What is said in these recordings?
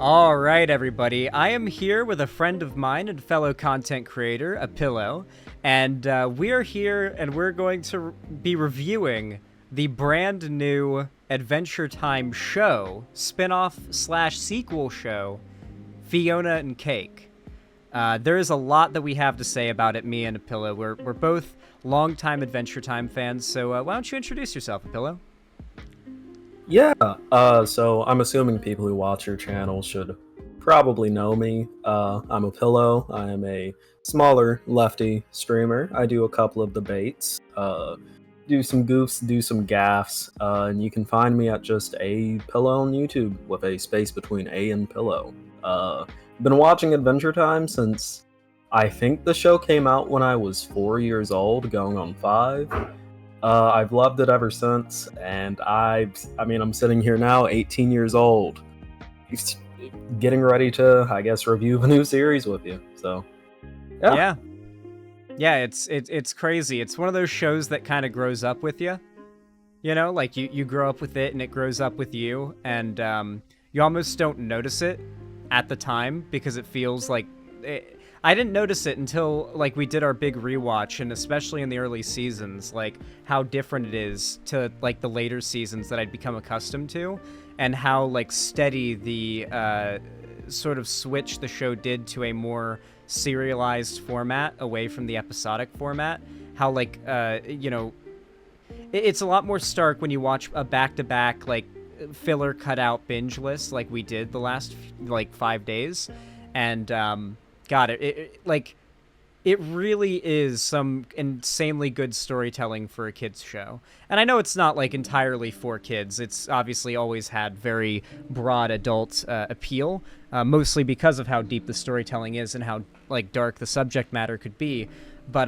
All right, everybody. I am here with a friend of mine and fellow content creator, Apillo, and we are here and we're going to be reviewing the brand new Adventure Time show, spin-off slash sequel show, Fionna and Cake. There is a lot that we have to say about it, me and Apillo. We're both longtime Adventure Time fans, so why don't you introduce yourself, Apillo? Yeah, so I'm assuming people who watch your channel should probably know me. I'm a pillow. I am a smaller lefty streamer. I do a couple of debates, do some goofs, do some gaffs, and you can find me at just a pillow on YouTube with a space between A and pillow. Been watching Adventure Time since I think the show came out when I was 4 years old, going on 5. I've loved it ever since, and I mean, I'm sitting here now, 18 years old, getting ready to, I guess, review a new series with you. So, yeah. Yeah, it's crazy. It's one of those shows that kind of grows up with you. You know, like you grow up with it and it grows up with you, and you almost don't notice it at the time because it feels like I didn't notice it until like we did our big rewatch, and especially in the early seasons, like how different it is to like the later seasons that I'd become accustomed to, and how like steady the sort of switch the show did to a more serialized format away from the episodic format. How like it's a lot more stark when you watch a back-to-back like filler cutout binge list like we did the last like 5 days, and God, it really is some insanely good storytelling for a kids show. And I know it's not like entirely for kids. It's obviously always had very broad adult appeal, mostly because of how deep the storytelling is and how like dark the subject matter could be. But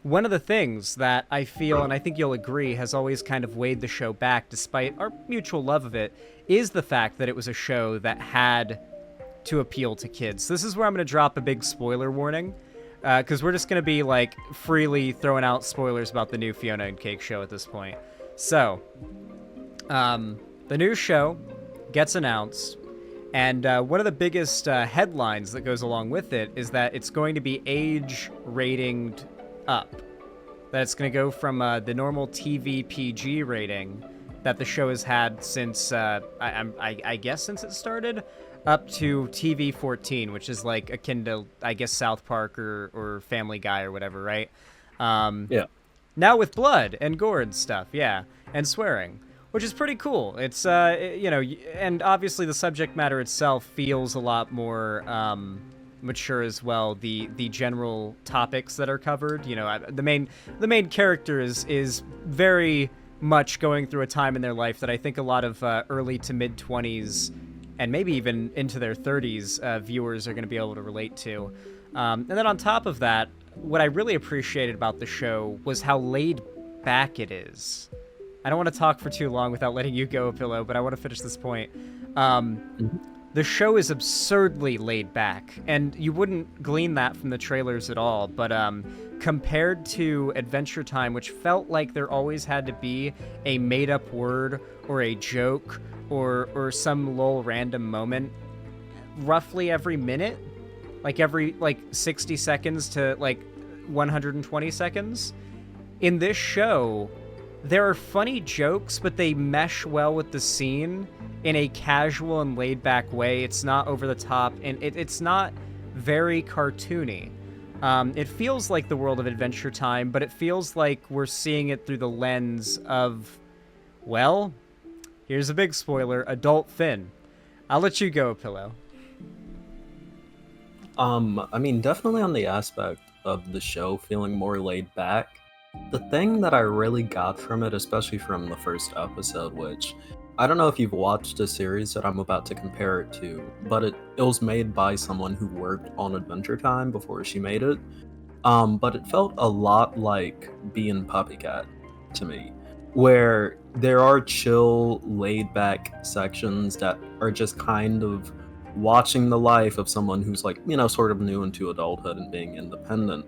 one of the things that I feel, and I think you'll agree, has always kind of weighed the show back, despite our mutual love of it, is the fact that it was a show that had to appeal to kids. This is where I'm going to drop a big spoiler warning, because we're just going to be like freely throwing out spoilers about the new Fionna and Cake show at this point. So, the new show gets announced, and one of the biggest headlines that goes along with it is that it's going to be age ratinged up. That it's going to go from the normal TV PG rating that the show has had since, I guess since it started, up to TV 14, which is like akin to, I guess, South Park or Family Guy or whatever, right? Yeah. Now with blood and gore and stuff, yeah, and swearing, which is pretty cool. It's, and obviously the subject matter itself feels a lot more mature as well. The general topics that are covered, the main character is very much going through a time in their life that I think a lot of early to mid 20s and maybe even into their 30s viewers are going to be able to relate to. And then on top of that, what I really appreciated about the show was how laid back it is. I don't want to talk for too long without letting you go, Pillow, but I want to finish this point. The show is absurdly laid back, and you wouldn't glean that from the trailers at all, but compared to Adventure Time, which felt like there always had to be a made-up word or a joke or some lol random moment roughly every minute, like every 60 seconds to like 120 seconds. In this show, there are funny jokes, but they mesh well with the scene in a casual and laid back way. It's not over the top, and it's not very cartoony. It feels like the world of Adventure Time, but it feels like we're seeing it through the lens of, well, here's a big spoiler, adult Finn. I'll let you go, Pillow. I mean, definitely on the aspect of the show feeling more laid back. The thing that I really got from it, especially from the first episode, which I don't know if you've watched a series that I'm about to compare it to, but it was made by someone who worked on Adventure Time before she made it. But it felt a lot like being Puppycat to me, where there are chill, laid-back sections that are just kind of watching the life of someone who's like, sort of new into adulthood and being independent.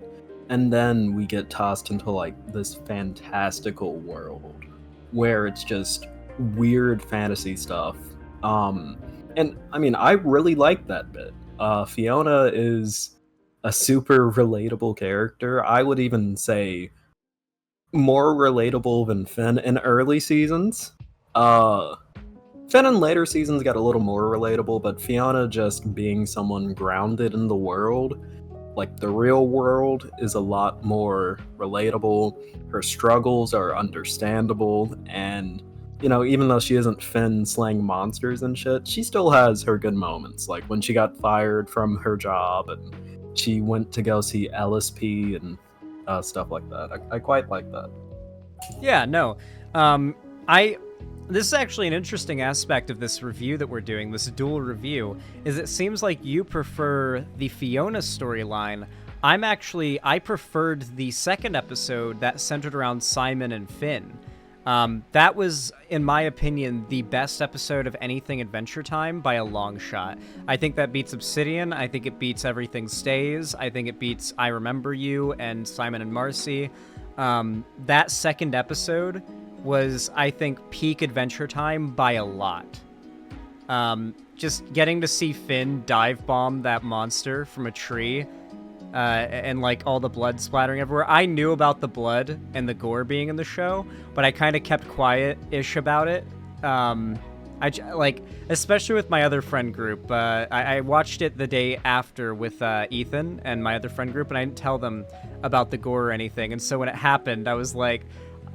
And then we get tossed into like this fantastical world where it's just weird fantasy stuff. And And I mean, I really like that bit. Fiona is a super relatable character. I would even say more relatable than Finn in early seasons. Uh, Finn in later seasons got a little more relatable, but Fiona just being someone grounded in the world, like the real world, is a lot more relatable. Her struggles are understandable, and even though she isn't Finn slaying monsters and shit, she still has her good moments, like when she got fired from her job and she went to go see LSP and stuff like that. I quite like that. Yeah, no. I This is actually an interesting aspect of this review that we're doing, this dual review, is it seems like you prefer the Fiona storyline. I preferred the second episode that centered around Simon and Finn. That was, in my opinion, the best episode of anything Adventure Time by a long shot. I think that beats Obsidian. I think it beats Everything Stays. I think it beats I Remember You and Simon and Marcy. That second episode was, I think, peak Adventure Time by a lot. Just getting to see Finn dive bomb that monster from a tree, and like all the blood splattering everywhere. I knew about the blood and the gore being in the show, but I kind of kept quiet-ish about it. Like, especially with my other friend group. I watched it the day after with Ethan and my other friend group, and I didn't tell them about the gore or anything. And so when it happened, I was like,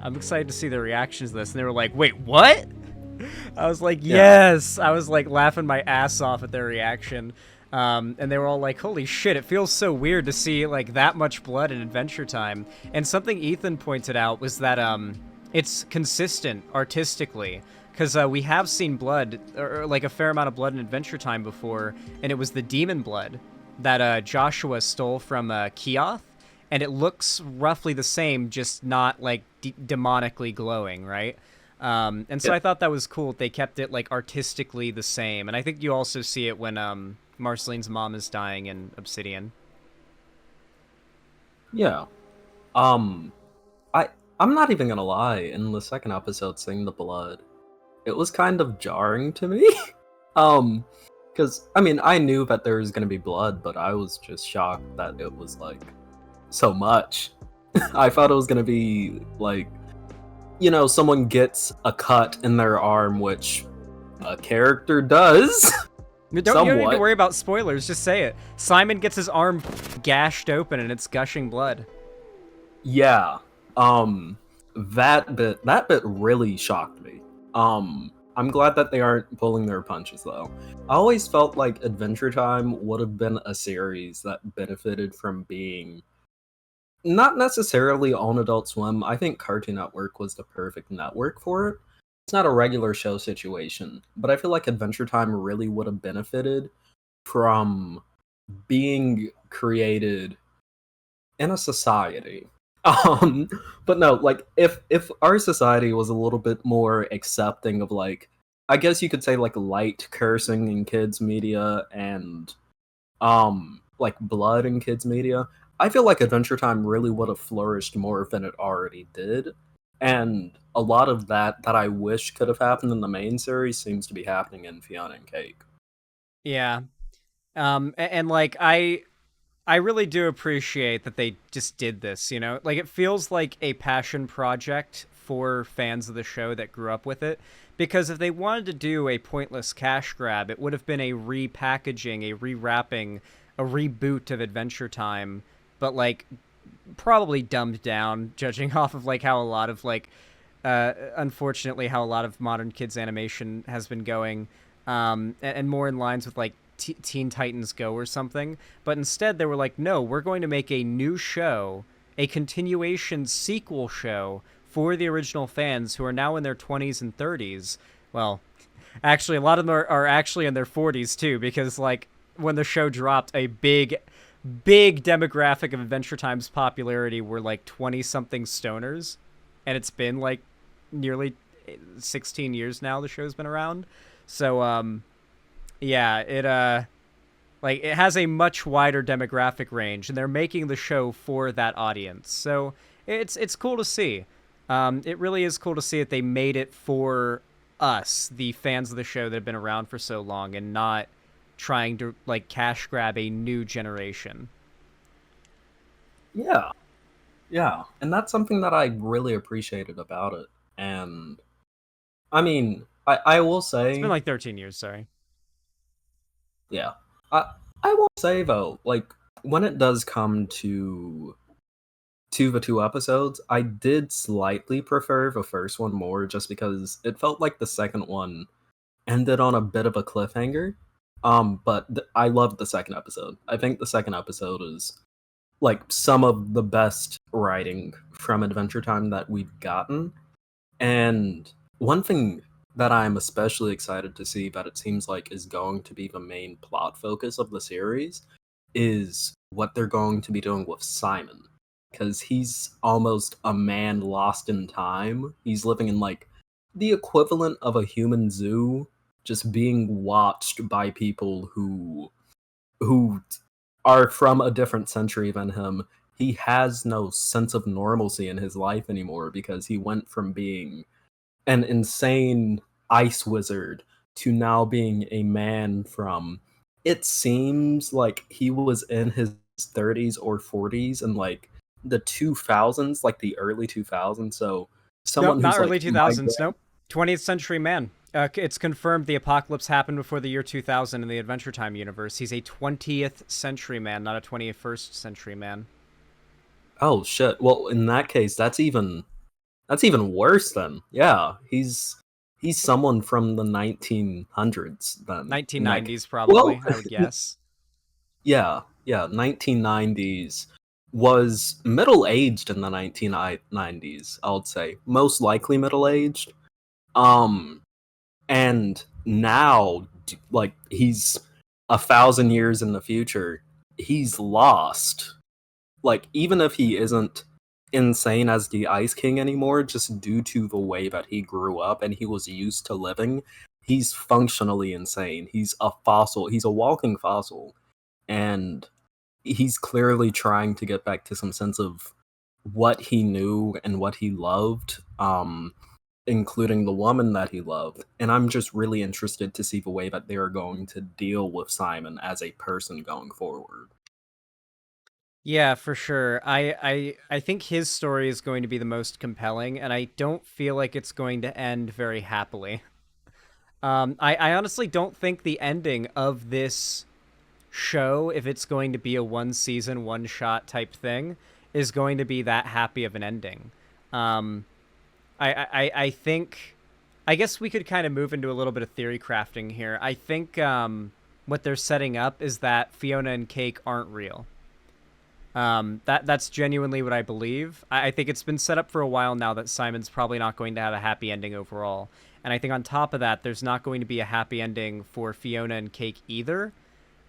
I'm excited to see their reactions to this. And they were like, wait, what? I was like, yes. I was like laughing my ass off at their reaction. And they were all like, holy shit, it feels so weird to see like that much blood in Adventure Time. And something Ethan pointed out was that it's consistent artistically. Because we have seen blood, or like a fair amount of blood in Adventure Time before, and it was the demon blood that Joshua stole from Keoth, and it looks roughly the same, just not like demonically glowing, right? And so I thought that was cool. They kept it like artistically the same, and I think you also see it when Marceline's mom is dying in Obsidian. Yeah. I'm not even gonna lie. In the second episode, seeing the blood, it was kind of jarring to me. Because I mean, I knew that there was gonna be blood, but I was just shocked that it was like so much. I thought it was gonna be like, someone gets a cut in their arm, which a character does. You don't need to worry about spoilers. Just say it. Simon gets his arm gashed open and it's gushing blood. Yeah. That bit really shocked me. I'm glad that they aren't pulling their punches though. I always felt like Adventure Time would have been a series that benefited from being not necessarily on Adult Swim. I think Cartoon Network was the perfect network for it. It's not a regular show situation, but I feel like Adventure Time really would have benefited from being created in a society. But no, like if our society was a little bit more accepting of like, I guess you could say like light cursing in kids media and like blood in kids media, I feel like Adventure Time really would have flourished more than it already did. And a lot of that I wish could have happened in the main series seems to be happening in Fionna and Cake. Yeah. And like I really do appreciate that they just did this, you know? Like, it feels like a passion project for fans of the show that grew up with it. Because if they wanted to do a pointless cash grab, it would have been a repackaging, a rewrapping, a reboot of Adventure Time, but, like, probably dumbed down, judging off of, like, how a lot of, like, unfortunately, how a lot of modern kids' animation has been going, and more in lines with, like, Teen Titans Go or something. But instead they were like, no, we're going to make a new show, a continuation sequel show for the original fans who are now in their 20s and 30s. Well, actually a lot of them are actually in their 40s too, because like when the show dropped, a big demographic of Adventure Time's popularity were like 20 something stoners, and it's been like nearly 16 years now the show's been around. So yeah, it has a much wider demographic range, and they're making the show for that audience. So it's cool to see. It really is cool to see that they made it for us, the fans of the show that have been around for so long, and not trying to like cash grab a new generation. Yeah, yeah, and that's something that I really appreciated about it. And I mean, I will It's been say, like 13 years, sorry. yeah, I I will say though, like when it does come to the two episodes, I did slightly prefer the first one more, just because it felt like the second one ended on a bit of a cliffhanger. But I loved the second episode. I think the second episode is like some of the best writing from Adventure Time that we've gotten. And one thing that I'm especially excited to see that it seems like is going to be the main plot focus of the series is what they're going to be doing with Simon. Because he's almost a man lost in time. He's living in like the equivalent of a human zoo, just being watched by people who are from a different century than him. He has no sense of normalcy in his life anymore because he went from being an insane ice wizard to now being a man from, it seems like he was in his 30s or 40s in like the 2000s, like the early 2000s. So Nope, someone not who's early like my 2000s. Nope. 20th century man. It's confirmed the apocalypse happened before the year 2000 in the Adventure Time universe. He's a 20th century man, not a 21st century man. oh shit. Well, in that case, that's even worse then. Yeah, he's someone from the 1900s then. In that case. 1990s, Well, probably, I would guess. yeah, yeah, 1990s was middle-aged in the 1990s, I would say. Most likely middle-aged. Um and now like he's 1,000 years in the future. He's lost. Like even if he isn't insane as the Ice King anymore, just due to the way that he grew up and he was used to living, he's functionally insane. He's a fossil. He's a walking fossil. And he's clearly trying to get back to some sense of what he knew and what he loved, including the woman that he loved. And I'm just really interested to see the way that they're going to deal with Simon as a person going forward. Yeah, for sure. I think his story is going to be the most compelling, and I don't feel like it's going to end very happily. I honestly don't think the ending of this show, if it's going to be a one season, one shot type thing, is going to be that happy of an ending. Um, I think, I guess we could kind of move into a little bit of theory crafting here. I think what they're setting up is that Fionna and Cake aren't real. That's genuinely what I believe. I think it's been set up for a while now that Simon's probably not going to have a happy ending overall. And I think on top of that, there's not going to be a happy ending for Fionna and Cake either,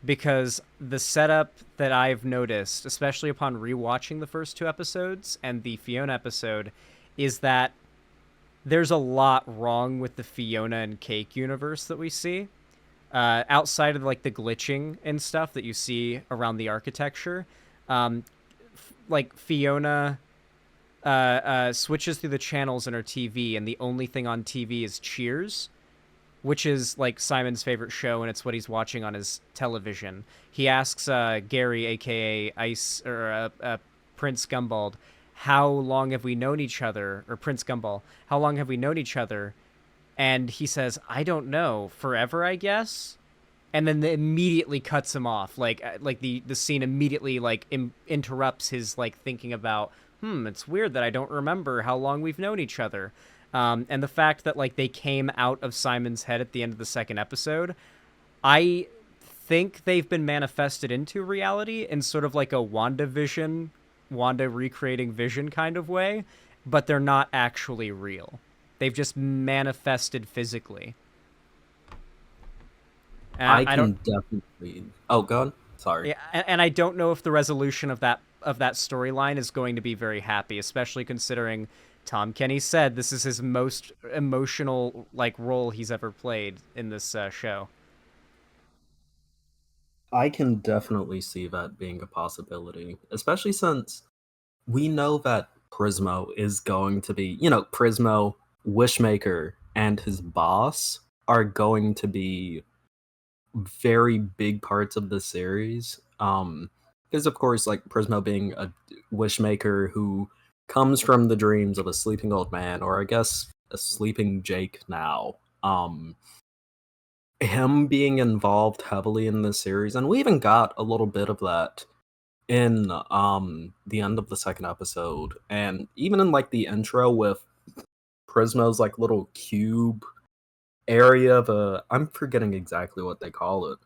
because the setup that I've noticed, especially upon rewatching the first two episodes and the Fionna episode, is that there's a lot wrong with the Fionna and Cake universe that we see. Outside of like the glitching and stuff that you see around the architecture, like Fionna switches through the channels in her TV, and the only thing on TV is Cheers, which is like Simon's favorite show, and it's what he's watching on his television. He asks Gary, aka Ice or Prince Gumbald, how long have we known each other? Or Prince Gumball, how long have we known each other? And he says, I don't know, forever, I guess. And then immediately cuts him off, like the scene immediately like interrupts his like thinking about, it's weird that I don't remember how long we've known each other. And the fact that like they came out of Simon's head at the end of the second episode, I think they've been manifested into reality in sort of like a WandaVision, Wanda recreating Vision kind of way, but they're not actually real. They've just manifested physically. And I I don't, can definitely. Oh god, sorry. yeah, and I don't know if the resolution of that storyline is going to be very happy, especially considering Tom Kenny said this is his most emotional like role he's ever played in this show. I can definitely see that being a possibility, especially since we know that Prismo is going to be, Prismo, Wishmaker. and his boss are going to be very big parts of the series. Because of course, like Prismo being a wishmaker who comes from the dreams of a sleeping old man, or I guess a sleeping Jake now. Him being involved heavily in this series, and we even got a little bit of that in the end of the second episode, and even in like the intro with Prismo's like little cube area of a I'm forgetting exactly what they call it.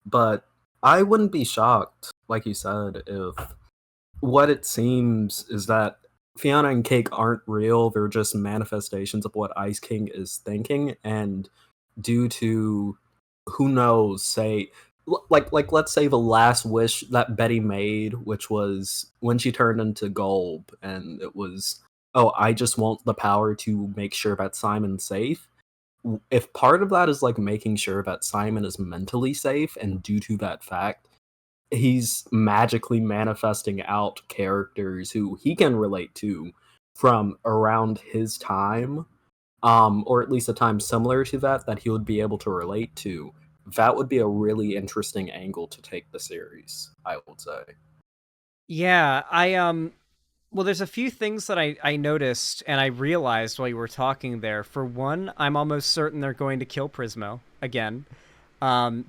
But I wouldn't be shocked, like you said, if what it seems is that Fionna and Cake aren't real, they're just manifestations of what Ice King is thinking, and due to who knows, say like let's say the last wish that Betty made, which was when she turned into Golb, and it was, oh, I just want the power to make sure that Simon's safe. If part of that is like making sure that Simon is mentally safe, and due to that fact, he's magically manifesting out characters who he can relate to from around his time, or at least a time similar to that he would be able to relate to, that would be a really interesting angle to take the series, I would say. Yeah, well, there's a few things that I noticed and I realized while you were talking there. For one, I'm almost certain they're going to kill Prismo again.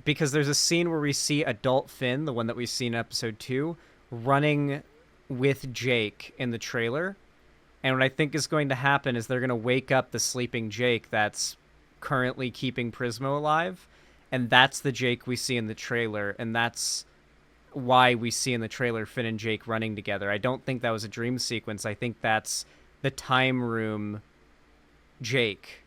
Because there's a scene where we see adult Finn, the one that we see in episode 2, running with Jake in the trailer. And what I think is going to happen is they're going to wake up the sleeping Jake that's currently keeping Prismo alive. And that's the Jake we see in the trailer. And that's why we see in the trailer Finn and Jake running together. I don't think that was a dream sequence. I think that's the time room Jake,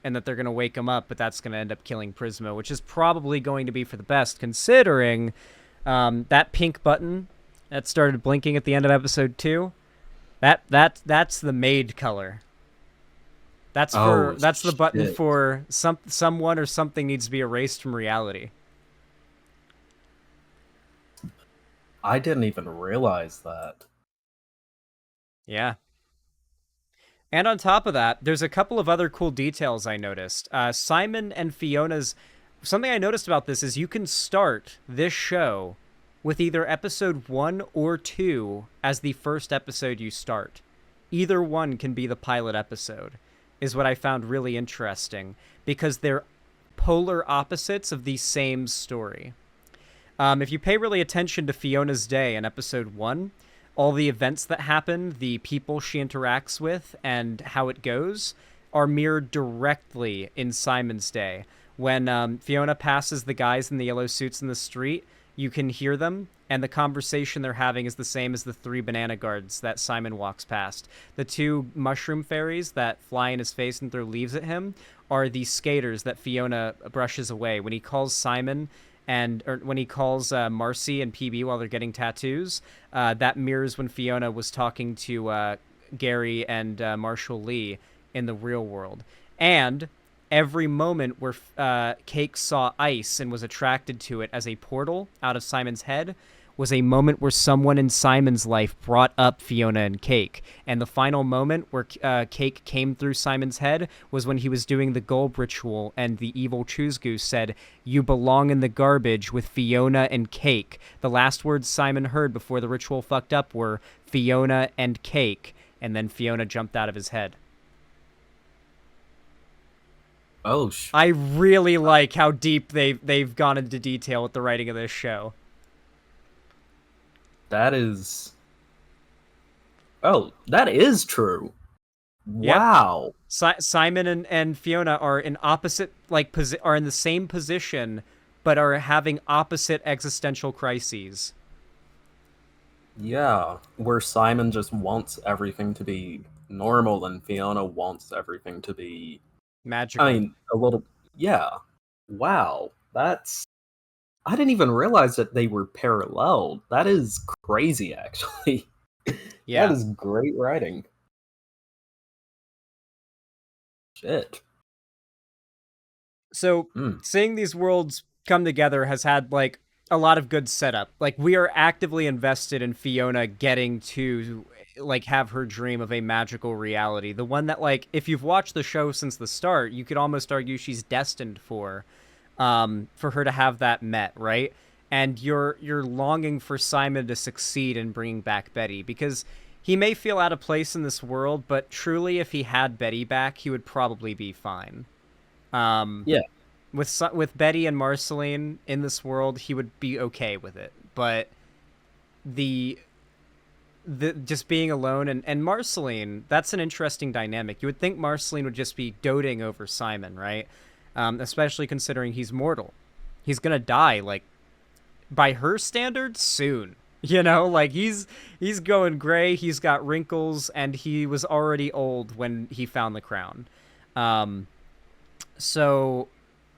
and that they're going to wake him up, but that's going to end up killing Prismo, which is probably going to be for the best, considering that pink button that started blinking at the end of episode 2. That's the maid color. That's the button Shit. for someone or something needs to be erased from reality. I didn't even realize that. Yeah. And on top of that, there's a couple of other cool details I noticed. Simon and Fiona's. Something I noticed about this is you can start this show with either episode 1 or 2 as the first episode you start. Either one can be the pilot episode, is what I found really interesting, because they're polar opposites of the same story. If you pay really attention to Fiona's day in episode 1, all the events that happen, the people she interacts with, and how it goes are mirrored directly in Simon's day. When Fionna passes the guys in the yellow suits in the street, you can hear them, and the conversation they're having is the same as the 3 banana guards that Simon walks past. The 2 mushroom fairies that fly in his face and throw leaves at him are the skaters that Fionna brushes away. When he calls Simon or when he calls Marcy and PB while they're getting tattoos, that mirrors when Fionna was talking to Gary and Marshall Lee in the real world. And every moment where Cake saw ice and was attracted to it as a portal out of Simon's head was a moment where someone in Simon's life brought up Fionna and Cake. And the final moment where Cake came through Simon's head was when he was doing the Golb ritual and the evil Choose Goose said, "You belong in the garbage with Fionna and Cake." The last words Simon heard before the ritual fucked up were Fionna and Cake, and then Fionna jumped out of his head. Oh, I really like how deep they've gone into detail with the writing of this show. that is. Oh, that is true. Yep. Wow. Simon and Fionna are in opposite are in the same position, but are having opposite existential crises. Yeah, where Simon just wants everything to be normal and Fiona wants everything to be, I Magical. mean, a little, yeah. Wow. That's, I didn't even realize that they were parallel. That is crazy, actually. That Yeah. is great writing. Shit. So Hmm. seeing these worlds come together has had like a lot of good setup. Like we are actively invested in Fionna getting to like have her dream of a magical reality. The one that like if you've watched the show since the start, you could almost argue she's destined for her to have that met, right? And you're longing for Simon to succeed in bringing back Betty because he may feel out of place in this world, but truly if he had Betty back, he would probably be fine. Um Yeah, with Betty and Marceline in this world, he would be okay with it. But the the just being alone and Marceline, that's an interesting dynamic. You would think Marceline would just be doting over Simon, right? Especially considering he's mortal. He's gonna die like by her standards soon. You know, like he's going gray, he's got wrinkles, and he was already old when he found the crown. Um, so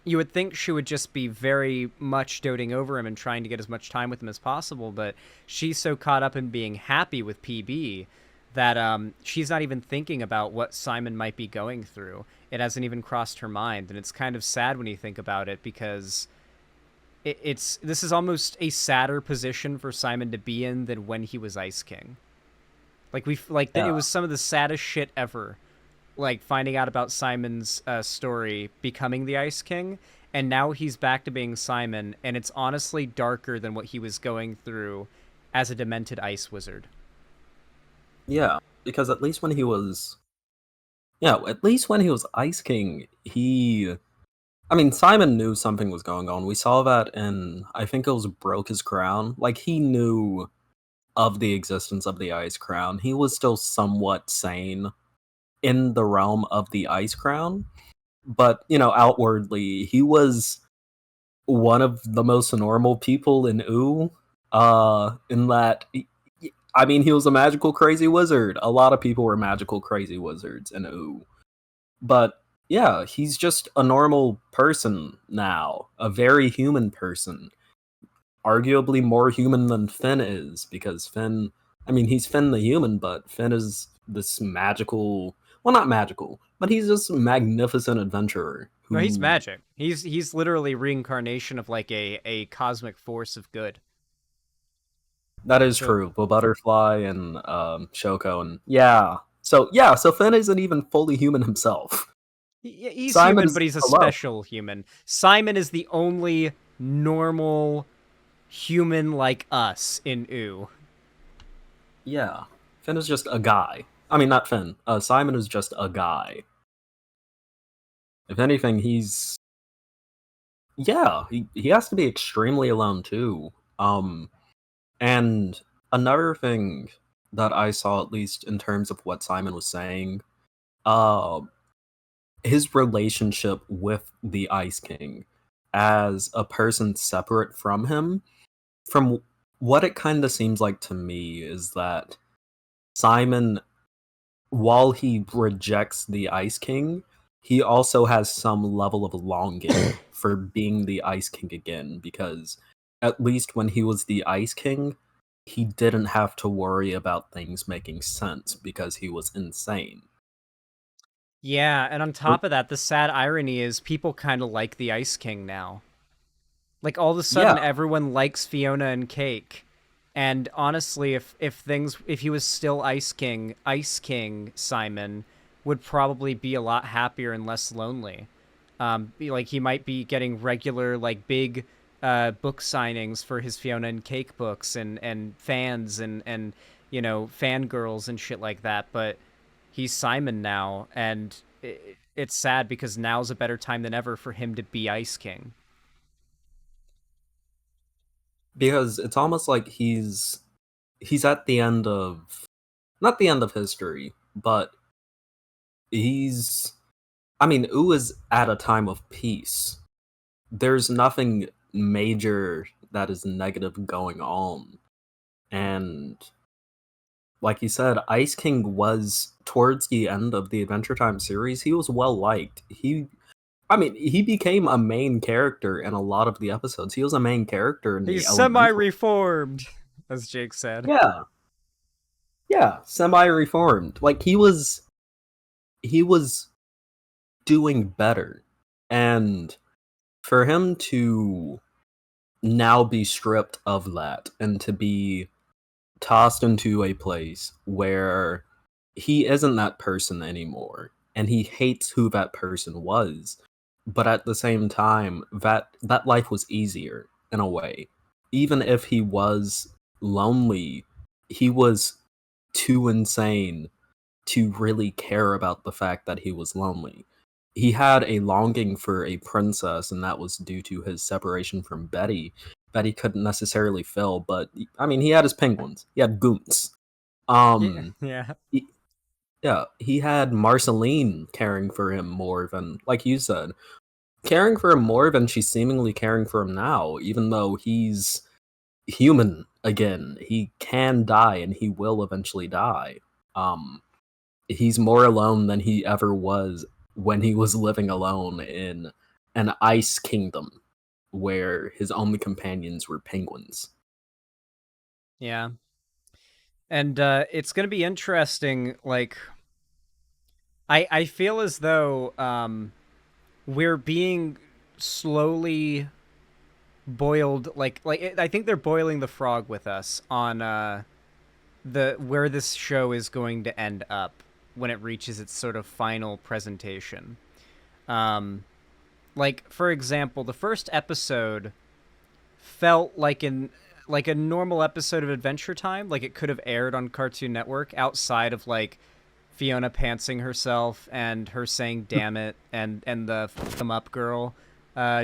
you would think she would just be very much doting over him and trying to get as much time with him as possible, but she's so caught up in being happy with PB that she's not even thinking about what Simon might be going through. It hasn't even crossed her mind, and it's kind of sad when you think about it because it's this is almost a sadder position for Simon to be in than when he was Ice King. Like it yeah, was some of the saddest shit ever, like finding out about Simon's story becoming the Ice King, and now he's back to being Simon, and it's honestly darker than what he was going through as a demented ice wizard. yeah. Because at least when he was, yeah, at least when he was Ice King, I mean, Simon knew something was going on. We saw that in, I think it was Broke His Crown. Like, he knew of the existence of the Ice Crown. He was still somewhat sane in the realm of the Ice Crown, but, outwardly, he was one of the most normal people in OO, in that, I mean, he was a magical crazy wizard. A lot of people were magical crazy wizards in OO. But yeah, he's just a normal person now, a very human person. Arguably more human than Finn is, because Finn, I mean, he's Finn the human, but Finn is this magical, well, not magical, but he's this magnificent adventurer No, he's who, magic. He's literally reincarnation of like a cosmic force of good. that is So true, but Butterfly and Shoko, and so Finn isn't even fully human himself. he's human, Simon's but he's a hello. special human. Simon is the only normal human like us in OO. Yeah. Finn is just a guy. I mean, not Finn. Simon is just a guy. If anything, he has to be extremely alone too. And another thing that I saw, at least in terms of what Simon was saying, uh, his relationship with the Ice King as a person separate from him, from what it kind of seems like to me, is that Simon, while he rejects the Ice King, he also has some level of longing for being the Ice King again, because at least when he was the Ice King, he didn't have to worry about things making sense because he was insane. Yeah, and on top of that, the sad irony is people kind of like the Ice King now. Like all of a Yeah, sudden everyone likes Fionna and Cake. And honestly, if he was still Ice King Simon would probably be a lot happier and less lonely. Like he might be getting regular like big book signings for his Fionna and Cake books and fans and fangirls and shit like that, but he's Simon now, and it's sad because now's a better time than ever for him to be Ice King. because it's almost like he's at the end of, not the end of history, but he's, I mean, U is at a time of peace. There's nothing major that is negative going on. And like you said, Ice King was, towards the end of the Adventure Time series, he was well liked. I mean, he became a main character in a lot of the episodes. He was a main character in the He's Elemental. semi-reformed, as Jake said. Yeah, yeah, semi-reformed. Like he was doing better. And for him to now be stripped of that and to be tossed into a place where he isn't that person anymore and he hates who that person was, but at the same time that life was easier in a way. Even if he was lonely, he was too insane to really care about the fact that he was lonely. He had a longing for a princess, and that was due to his separation from Betty that he couldn't necessarily fill. But I mean, he had his penguins, he had goons. Yeah, Um, yeah, he, yeah, he had Marceline caring for him more than, like you said, caring for him more than she's seemingly caring for him now. Even though he's human again, he can die, and he will eventually die. Um, he's more alone than he ever was when he was living alone in an ice kingdom where his only companions were penguins. yeah. And it's gonna be interesting. Like, I feel as though we're being slowly boiled. I think they're boiling the frog with us on the where this show is going to end up when it reaches its sort of final presentation. Um, like for example, the first episode felt like a normal episode of Adventure Time, like it could have aired on Cartoon Network outside of like Fiona pantsing herself and her saying "damn it" and the "fuck 'em up girl"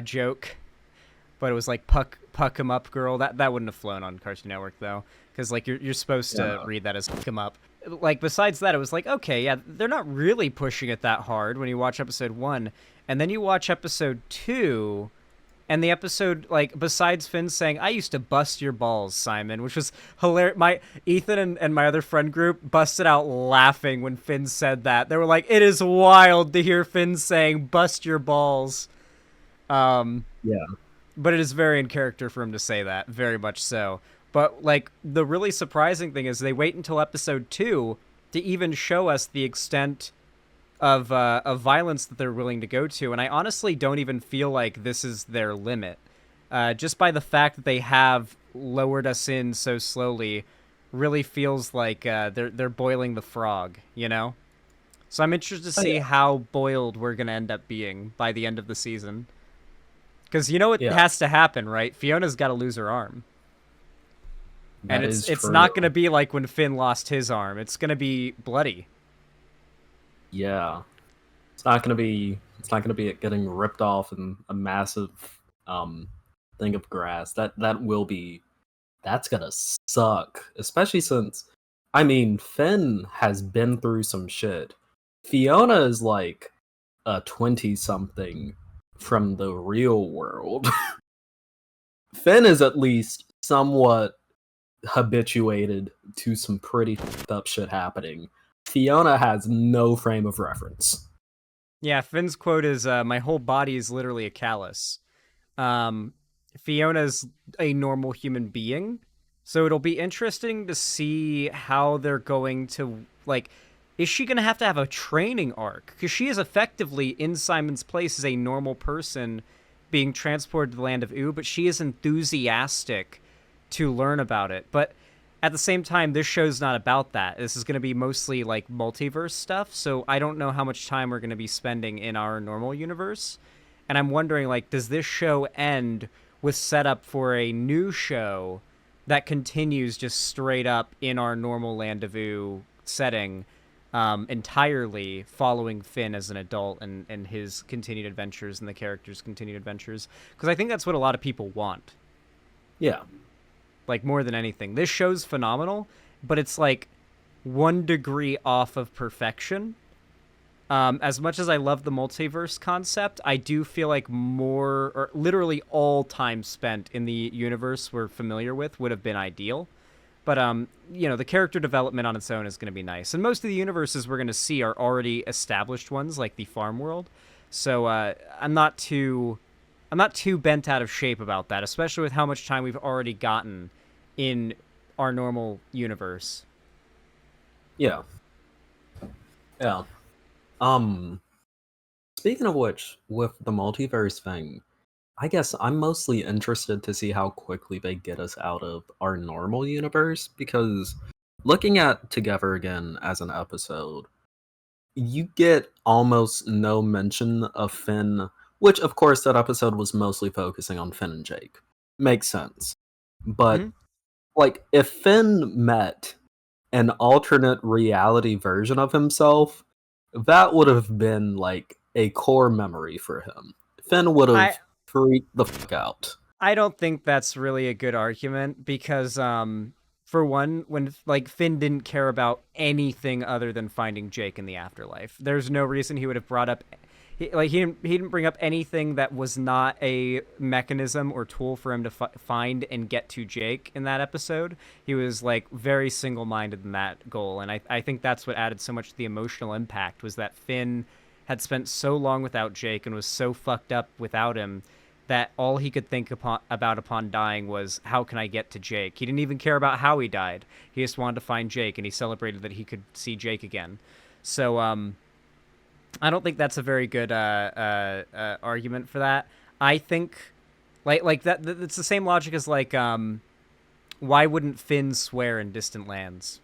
joke. But it was like puck 'em up girl. That wouldn't have flown on Cartoon Network though, because like you're supposed to Yeah, read that as "fuck 'em up." Like besides that, it was like okay, yeah, they're not really pushing it that hard when you watch episode 1, and then you watch episode 2, and the episode, like, besides Finn saying, "I used to bust your balls, Simon," which was hilarious. My Ethan and my other friend group busted out laughing when Finn said that. They were like, "It is wild to hear Finn saying bust your balls." Um, yeah, but it is very in character for him to say that, very much so. But like the really surprising thing is they wait until episode 2 to even show us the extent of violence that they're willing to go to, and I honestly don't even feel like this is their limit. Just by the fact that they have lowered us in so slowly, really feels like they're boiling the frog, you know. So I'm interested to oh, see yeah, how boiled we're gonna end up being by the end of the season, because you know it yeah. has to happen, right? Fiona's got to lose her arm, and That it's is it's true. not gonna be like when Finn lost his arm. It's gonna be bloody. Yeah, it's not gonna be it getting ripped off in a massive um thing of grass. That's gonna suck, especially since, I mean, Finn has been through some shit. Fiona is like a 20 something from the real world. Finn is at least somewhat habituated to some pretty fucked up shit happening. Fiona has no frame of reference. Yeah, Finn's quote is, "My whole body is literally a callus." Um, Fiona's a normal human being, so it'll be interesting to see how they're going to like. Is she going to have a training arc? Because she is effectively in Simon's place as a normal person being transported to the land of Oo, but she is enthusiastic to learn about it. But at the same time, this show's not about that. This is going to be mostly like multiverse stuff, so I don't know how much time we're going to be spending in our normal universe. And I'm wondering, like, does this show end with setup for a new show that continues just straight up in our normal Land of Oo setting, entirely following Finn as an adult and his continued adventures and the characters' continued adventures? Because I think that's what a lot of people want, Yeah, like, more than anything. This show's phenomenal, but it's like 1 degree off of perfection. As much as I love the multiverse concept, I do feel like more, or literally all time spent in the universe we're familiar with would have been ideal. But you know, the character development on its own is going to be nice, and most of the universes we're going to see are already established ones, like the farm world. So I'm not too bent out of shape about that, especially with how much time we've already gotten in our normal universe. yeah, yeah. Um, Speaking of which, with the multiverse thing, I guess I'm mostly interested to see how quickly they get us out of our normal universe because looking at Together Again as an episode, you get almost no mention of Finn, which of course that episode was mostly focusing on Finn and Jake. Makes sense. But Mhm. like if Finn met an alternate reality version of himself, that would have been like a core memory for him. Finn would I have freaked the fuck out. I don't think that's really a good argument because, for one, when like Finn didn't care about anything other than finding Jake in the afterlife, there's no reason he would have brought up, he didn't bring up anything that was not a mechanism or tool for him to find and get to Jake in that episode. He was like very single minded in that goal, and I think that's what added so much to the emotional impact was that Finn had spent so long without Jake and was so fucked up without him that all he could think about upon dying was how can I get to Jake. He didn't even care about how he died. He just wanted to find Jake, and he celebrated that he could see Jake again. So I don't think that's a very good argument for that. I think like that it's the same logic as like why wouldn't Finn swear in distant lands?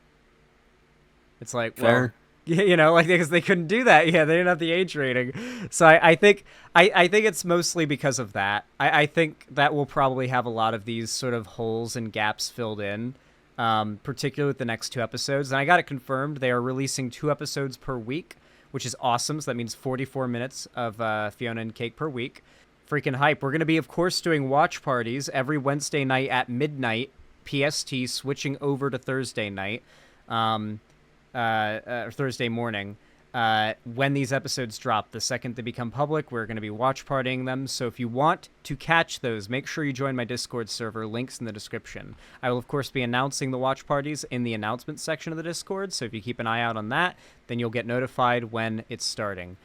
It's like, well, Fair. like because they couldn't do that. Yeah, they didn't have the age rating. So I think it's mostly because of that. I think that we'll probably have a lot of these sort of holes and gaps filled in, particularly with the next two episodes. And I got it confirmed. They are releasing 2 episodes per week, which is awesome. So that means 44 minutes of Fionna and Cake per week. Freaking hype. We're going to be, of course, doing watch parties every Wednesday night at midnight PST, switching over to Thursday night. Thursday morning. When these episodes drop, the second they become public, we're going to be watch partying them. So if you want to catch those, make sure you join my Discord server. Links in the description. I will, of course, be announcing the watch parties in the announcements section of the Discord. So if you keep an eye out on that, then you'll get notified when it's starting.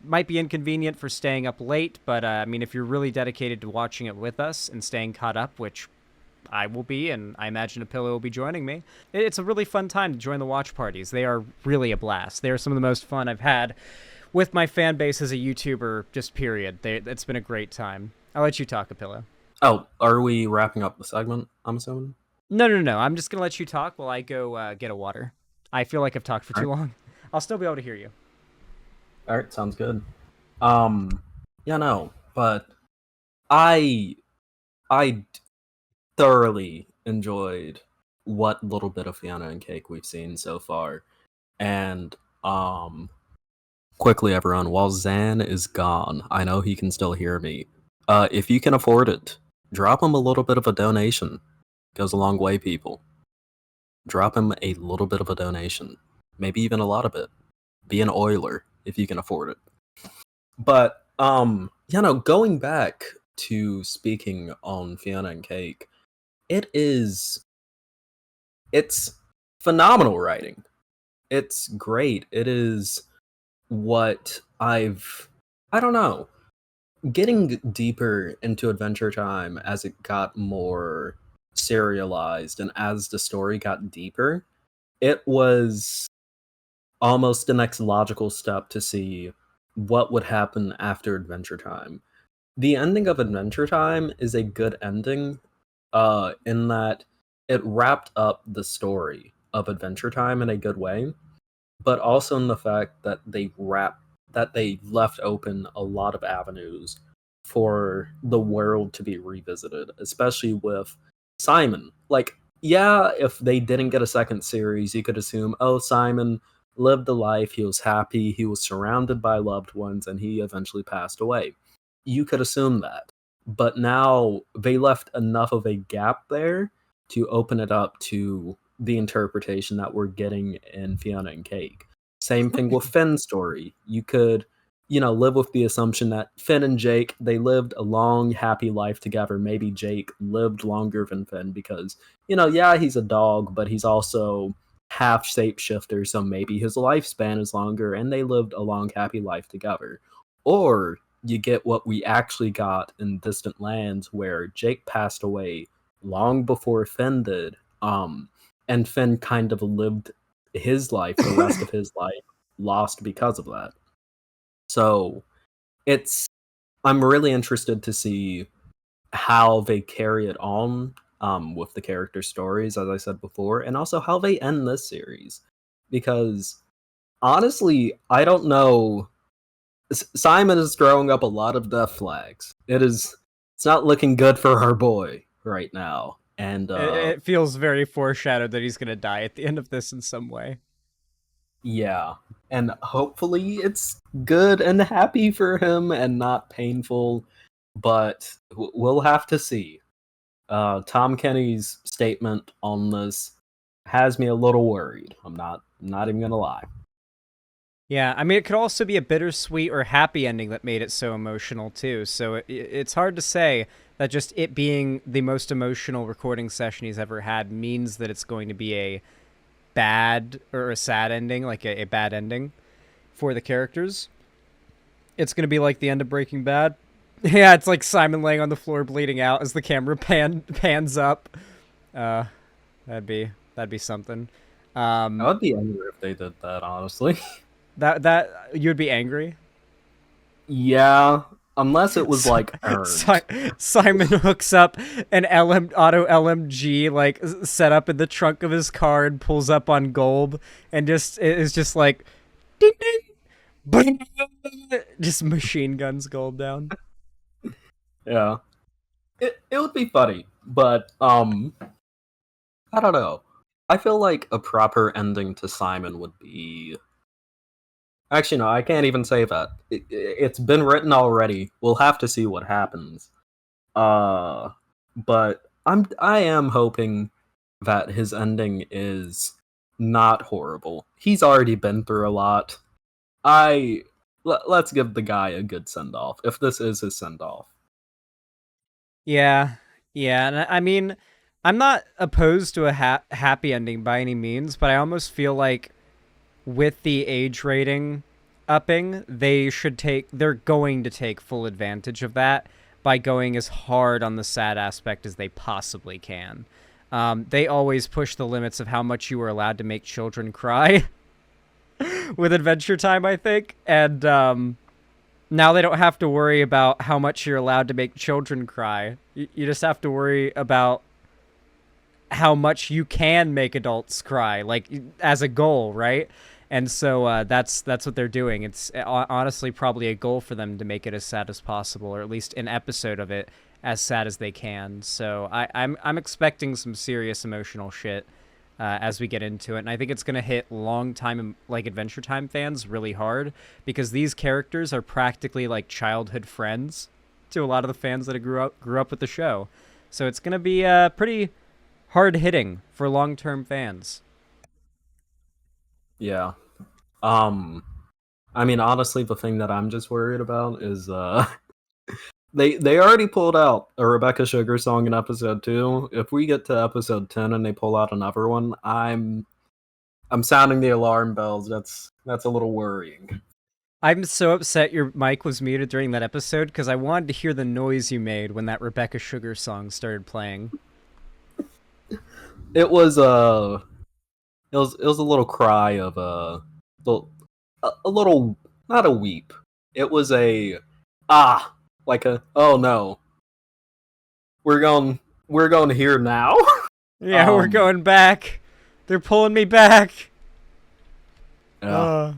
Might be inconvenient for staying up late, but I mean, if you're really dedicated to watching it with us and staying caught up, which I will be, and I imagine a pillow will be joining me. It's a really fun time to join the watch parties. They are really a blast. They are some of the most fun I've had with my fan base as a YouTuber, just period. It's been a great time. I'll let you talk, Apillo. Oh, are we wrapping up the segment? I'm assuming. No. I'm just going to let you talk while I go get a water. I feel like I've talked for All too right. long. I'll still be able to hear you. All right, sounds good. Um, yeah, no, but I I thoroughly enjoyed what little bit of Fiona and Cake we've seen so far, and quickly, everyone, while Zan is gone, I know he can still hear me. If you can afford it, drop him a little bit of a donation. Goes a long way, people. Drop him a little bit of a donation, maybe even a lot of it. Be an Oiler if you can afford it. But going back to speaking on Fiona and Cake, it's phenomenal writing. It's great. It is what I don't know, getting deeper into Adventure Time as it got more serialized and as the story got deeper, it was almost the next logical step to see what would happen after Adventure Time. The ending of Adventure Time is a good ending, in that it wrapped up the story of Adventure Time in a good way, but also in the fact that they left open a lot of avenues for the world to be revisited, especially with Simon. Like, yeah, if they didn't get a second series, you could assume, oh, Simon lived a life, he was happy, he was surrounded by loved ones, and he eventually passed away. You could assume that. But now they left enough of a gap there to open it up to the interpretation that we're getting in Fiona and Cake. Same thing with Finn's story. You could, live with the assumption that Finn and Jake, they lived a long, happy life together. Maybe Jake lived longer than Finn because, yeah, he's a dog, but he's also half shapeshifter, so maybe his lifespan is longer and they lived a long, happy life together. Or you get what we actually got in Distant Lands, where Jake passed away long before Finn did. And Finn kind of lived his life, the rest of his life, lost because of that. So it's I'm really interested to see how they carry it on with the character stories, as I said before, and also how they end this series. Because honestly, I don't know. Simon is throwing up a lot of death flags. It's not looking good for her boy right now. And It feels very foreshadowed that he's gonna die at the end of this in some way. yeah, and hopefully it's good and happy for him and not painful, but we'll have to see. Tom Kenny's statement on this has me a little worried. I'm not even gonna lie. Yeah, I mean, it could also be a bittersweet or happy ending that made it so emotional too. So it's hard to say that just it being the most emotional recording session he's ever had means that it's going to be a bad or a sad ending, like a bad ending for the characters. It's going to be like the end of Breaking Bad. Yeah, it's like Simon laying on the floor bleeding out as the camera pans up. Uh, that'd be something. I would be angry if they did that, honestly. That you'd be angry. Yeah, unless it was like earned. Simon hooks up an auto LMG like set up in the trunk of his car and pulls up on Golb and just is just like ding ding boing, just machine guns Golb down. Yeah, it would be funny, but I don't know. I feel like a proper ending to Simon would be. Actually, no, I can't even say that. It's been written already. We'll have to see what happens. Uh, but I am hoping that his ending is not horrible. He's already been through a lot. Let's give the guy a good send off. If this is his send off. Yeah, yeah, and I mean, I'm not opposed to a happy ending by any means, but I almost feel like with the age rating upping, they're going to take full advantage of that by going as hard on the sad aspect as they possibly can. They always push the limits of how much you are allowed to make children cry with Adventure Time, I think, and now they don't have to worry about how much you're allowed to make children cry. You just have to worry about how much you can make adults cry, like as a goal, right? And so that's what they're doing. It's honestly probably a goal for them to make it as sad as possible, or at least an episode of it as sad as they can. So I'm expecting some serious emotional shit as we get into it, and I think it's gonna hit long time like Adventure Time fans really hard because these characters are practically like childhood friends to a lot of the fans that grew up with the show. So it's gonna be pretty hard hitting for long term fans. Yeah. I mean, honestly, the thing that I'm just worried about is they already pulled out a Rebecca Sugar song in episode 2. If we get to episode 10 and they pull out another one, I'm sounding the alarm bells. That's a little worrying. I'm so upset your mic was muted during that episode because I wanted to hear the noise you made when that Rebecca Sugar song started playing. It was it was a little cry of a little, not a weep. It was a like a, oh no, we're going here now. Yeah, we're going back. They're pulling me back. Yeah.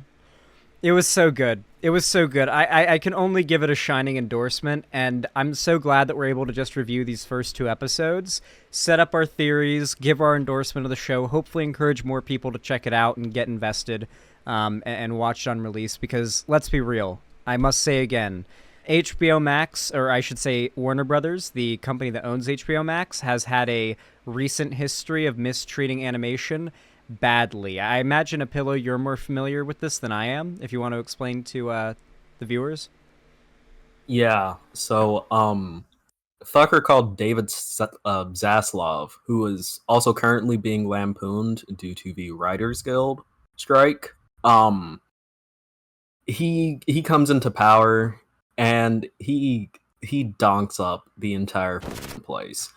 It was so good. It was so good. I can only give it a shining endorsement, and I'm so glad that we're able to just review these first 2 episodes, set up our theories, give our endorsement of the show, hopefully encourage more people to check it out and get invested and watch it on release, because let's be real. I must say again, HBO Max, or I should say Warner Brothers, the company that owns HBO Max, has had a recent history of mistreating animation badly. I imagine, Apillo, you're more familiar with this than I am, if you want to explain to the viewers. Yeah. So a fucker called David Zaslav, who is also currently being lampooned due to the Writers Guild strike. He comes into power and he donks up the entire place.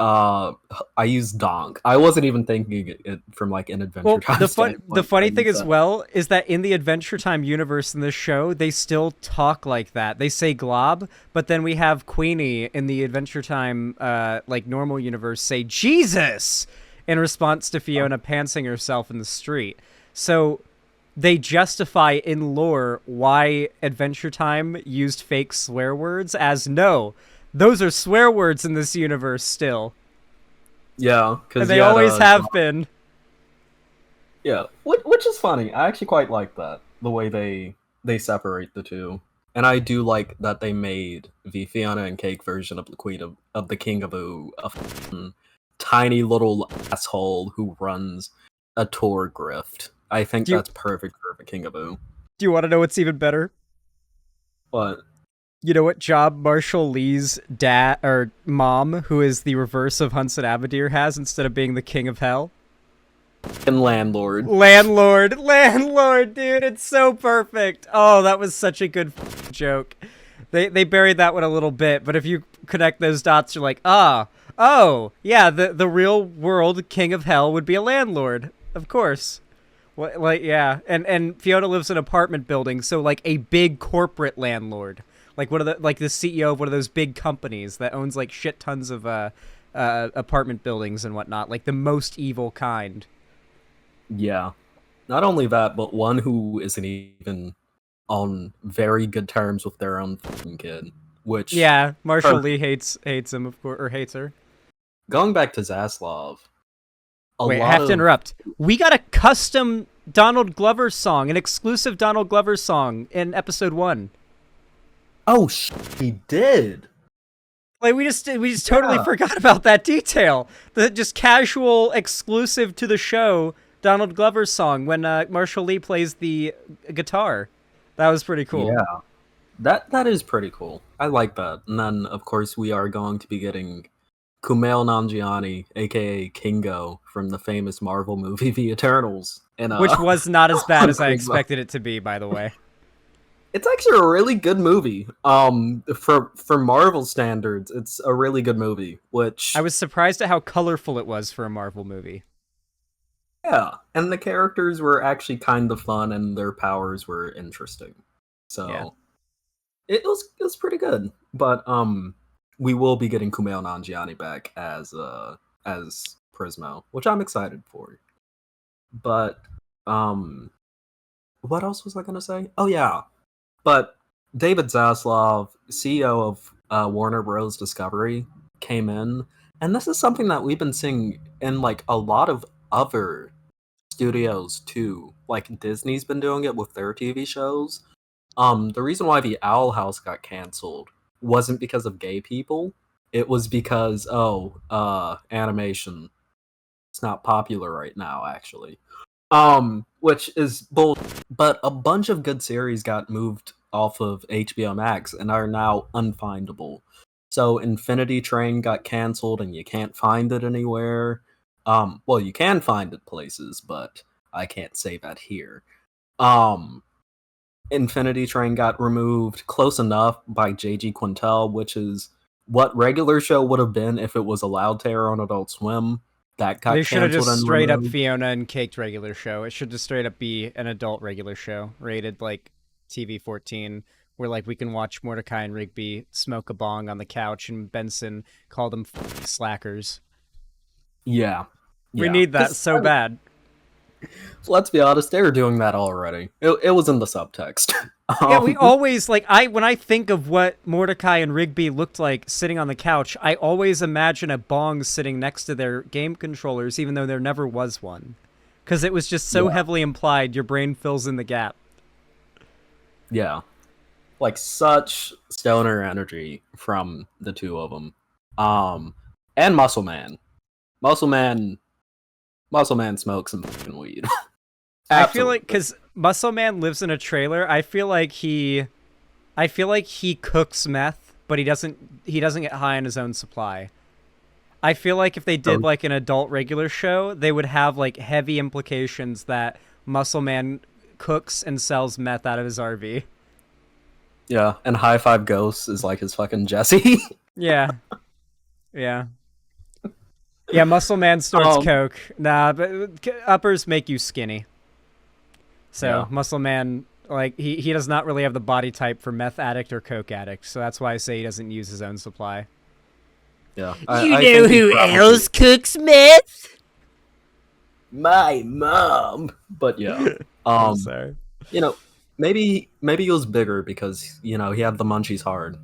Uh, I used donk. I wasn't even thinking it from like an Adventure Well, Time the standpoint. I funny thing used as that. well is that in the Adventure Time universe in this show, they still talk like that. They say glob, but then we have Queenie in the Adventure Time like normal universe say Jesus in response to Fionna pantsing herself in the street. So they justify in lore why Adventure Time used fake swear words as no, those are swear words in this universe still. Yeah, And because they you had always a have been. yeah, which is funny. I actually quite like that the way they separate the two, and I do like that they made the Fiona and Cake version of the the King of Ooh a tiny little asshole who runs a tour grift. I think Do you that's perfect for the King of Ooh. do you want to know what's even better? But You know what job Marshall Lee's dad or mom, who is the reverse of Hunson Abadir, has instead of being the king of hell? and landlord, Landlord, dude, it's so perfect. Oh, that was such a good joke. They buried that one a little bit, but if you connect those dots, you're like, oh, yeah, the real world king of hell would be a landlord, of course. Like, yeah, and Fiona lives in an apartment building, so like a big corporate landlord, like one of the CEO of one of those big companies that owns like shit tons of apartment buildings and whatnot, like the most evil kind. yeah. Not only that, but one who isn't even on very good terms with their own fucking kid, which Yeah, Marshall per- Lee hates him, of course, or hates her. going back to Zaslav, a Wait, I lot have to of interrupt. We got a custom Donald Glover song, an exclusive Donald Glover song in episode 1. he did. Like we just totally Yeah, forgot about that detail. The just casual exclusive to the show Donald Glover song when Marshall Lee plays the guitar. That was pretty cool. yeah. That is pretty cool. I like that. And then of course we are going to be getting Kumail Nanjiani, aka Kingo, from the famous Marvel movie The Eternals, in Which was not as bad on as I Prisma. expected it to be, by the way. It's actually a really good movie. For Marvel standards, it's a really good movie. I Which was surprised at how colorful it was for a Marvel movie. yeah, and the characters were actually kind of fun, and their powers were interesting. Yeah. So it was pretty good. But we will be getting Kumail Nanjiani back as Prismo, which I'm excited for. But um what else was I gonna say? Oh yeah. But David Zaslav, CEO of Warner Bros. Discovery, came in, and this is something that we've been seeing in like a lot of other studios too. Like Disney's been doing it with their TV shows. The reason why the Owl House got canceled wasn't because of gay people. It was because animation. It's not popular right now, actually. Which is bull. But a bunch of good series got moved off of HBO Max and are now unfindable. So Infinity Train got canceled and you can't find it anywhere. Well, you can find it places, but I can't say that here. Um, Infinity Train got removed close enough by JG Quintel, which is what regular show would have been if it was allowed to air on Adult Swim. That They got should have canceled just and straight up removed. Fiona and caked regular show. It should just straight up be an adult regular show, rated like TV 14, where like we can watch Mordecai and Rigby smoke a bong on the couch and Benson call them slackers. Yeah, We yeah. need that Because so bad. let's be honest, they were doing that already. It was in the subtext. Yeah, we um, always like I when I think of what Mordecai and Rigby looked like sitting on the couch, I always imagine a bong sitting next to their game controllers, even though there never was one, because it was just so yeah, heavily implied. Your brain fills in the gap. yeah. Like such stoner energy from the two of them. And Muscle Man. Muscle Man. Muscle Man smokes some fucking weed. I feel like Absolutely. because Muscle Man lives in a trailer, I feel like he cooks meth, but he doesn't get high on his own supply. I feel like if they did So, like an adult regular show, they would have like heavy implications that Muscle Man cooks and sells meth out of his RV. yeah, and High Five Ghosts is like his fucking Jesse. Yeah, yeah. Yeah, Muscle Man snorts Um, coke. Nah, but uppers make you skinny. So yeah, Muscle Man, like he does not really have the body type for meth addict or coke addict. So that's why I say he doesn't use his own supply. yeah. You I know think he who probably else cooks meth? my mom. But yeah, I'm um, sorry. you know, maybe he was bigger because he had the munchies hard.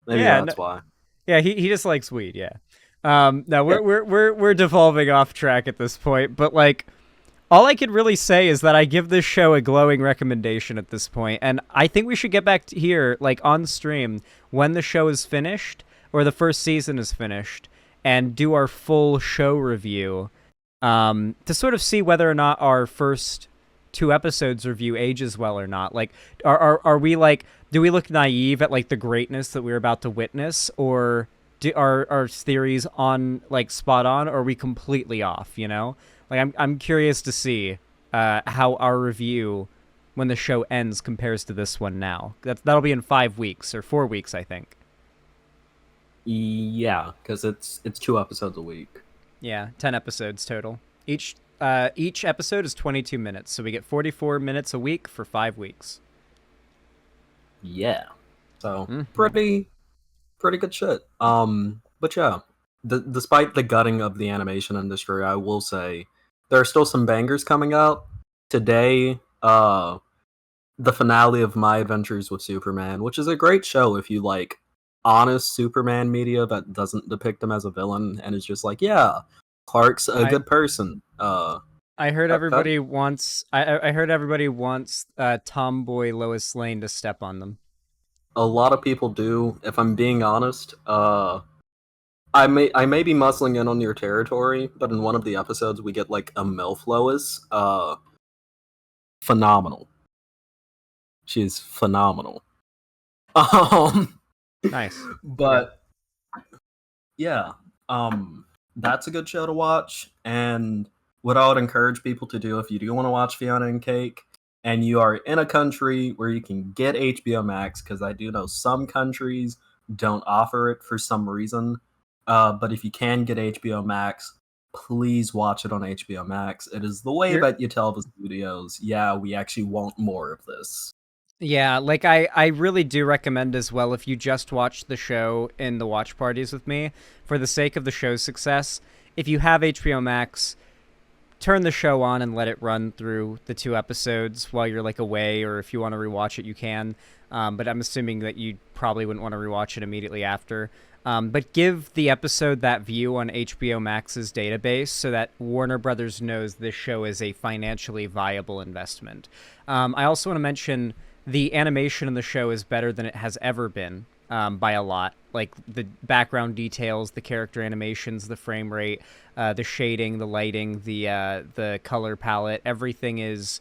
Maybe Yeah, no, that's why. yeah, he just likes weed. Yeah. No, Yeah. we're devolving off track at this point, but like all I could really say is that I give this show a glowing recommendation at this point, and I think we should get back to here, like on stream, when the show is finished or the first season is finished, and do our full show review, to sort of see whether or not our first two episodes review ages well or not. Like, are we like, do we look naive at like the greatness that we're about to witness, or are our theories on like spot on, or are we completely off? You know, like I'm curious to see how our review when the show ends compares to this one now. That'll be in 5 weeks or 4 weeks, I think. Yeah, because it's 2 episodes a week. Yeah, 10 episodes total. Each episode is 22 minutes, so we get 44 minutes a week for 5 weeks. Yeah. So Mhm. pretty good shit. But yeah, despite the gutting of the animation industry, I will say there are still some bangers coming out today. The finale of My Adventures with Superman, which is a great show if you like honest Superman media that doesn't depict him as a villain and is just like, yeah, Clark's a I good person. I heard That everybody wants I heard everybody wants tomboy Lois Lane to step on them. a lot of people do. If I'm being honest, I may be muscling in on your territory, but in one of the episodes we get like a MILF Lois. Phenomenal. She's phenomenal. Um, Nice. Okay. but yeah, that's a good show to watch. And what I would encourage people to do if you do want to watch Fiona and Cake, and you are in a country where you can get HBO Max, because I do know some countries don't offer it for some reason. But if you can get HBO Max, please watch it on HBO Max. It is the way You're that you tell the studios, yeah, we actually want more of this. Yeah, like I really do recommend as well if you just watch the show in the watch parties with me, for the sake of the show's success, if you have HBO Max, turn the show on and let it run through the two episodes while you're like away, or if you want to rewatch it, you can. But I'm assuming that you probably wouldn't want to rewatch it immediately after. But give the episode that view on HBO Max's database so that Warner Brothers knows this show is a financially viable investment. I also want to mention the animation in the show is better than it has ever been, by a lot. Like the background details, the character animations, the frame rate, the shading, the lighting, the color palette, everything is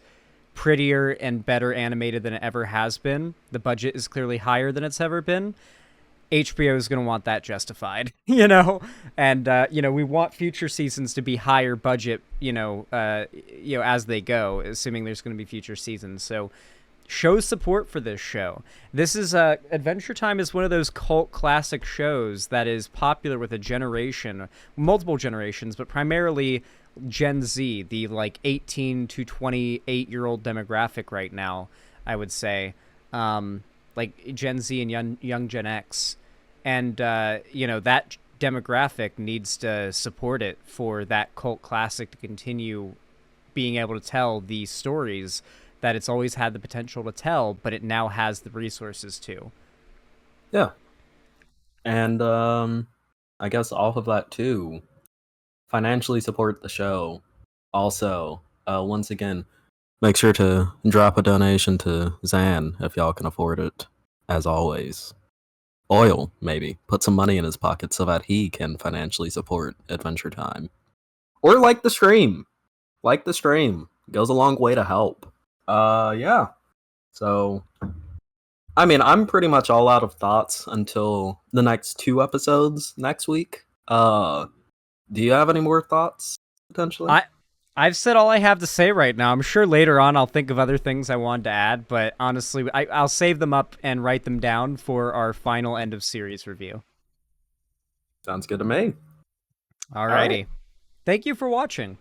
prettier and better animated than it ever has been. The budget is clearly higher than it's ever been. HBO is going to want that justified, you know, and we want future seasons to be higher budget, as they go, assuming there's going to be future seasons. So show support for this show. This is Adventure Time is one of those cult classic shows that is popular with a generation, multiple generations, but primarily Gen Z, the like 18 to 28-year-old demographic right now, I would say. Like Gen Z and young Gen X. And that demographic needs to support it for that cult classic to continue being able to tell the stories that it's always had the potential to tell, but it now has the resources to. Yeah. And I guess off of that too, financially support the show. Also, once again, make sure to drop a donation to Zan if y'all can afford it. As always, Oil maybe put some money in his pocket so that he can financially support Adventure Time, or like the stream. Like the stream goes a long way to help. Yeah. So I mean, I'm pretty much all out of thoughts until the next 2 episodes next week. Do you have any more thoughts potentially? I I've said all I have to say right now. I'm sure later on I'll think of other things I wanted to add, but honestly, I'll save them up and write them down for our final end of series review. Sounds good to me. Alrighty. Thank you for watching.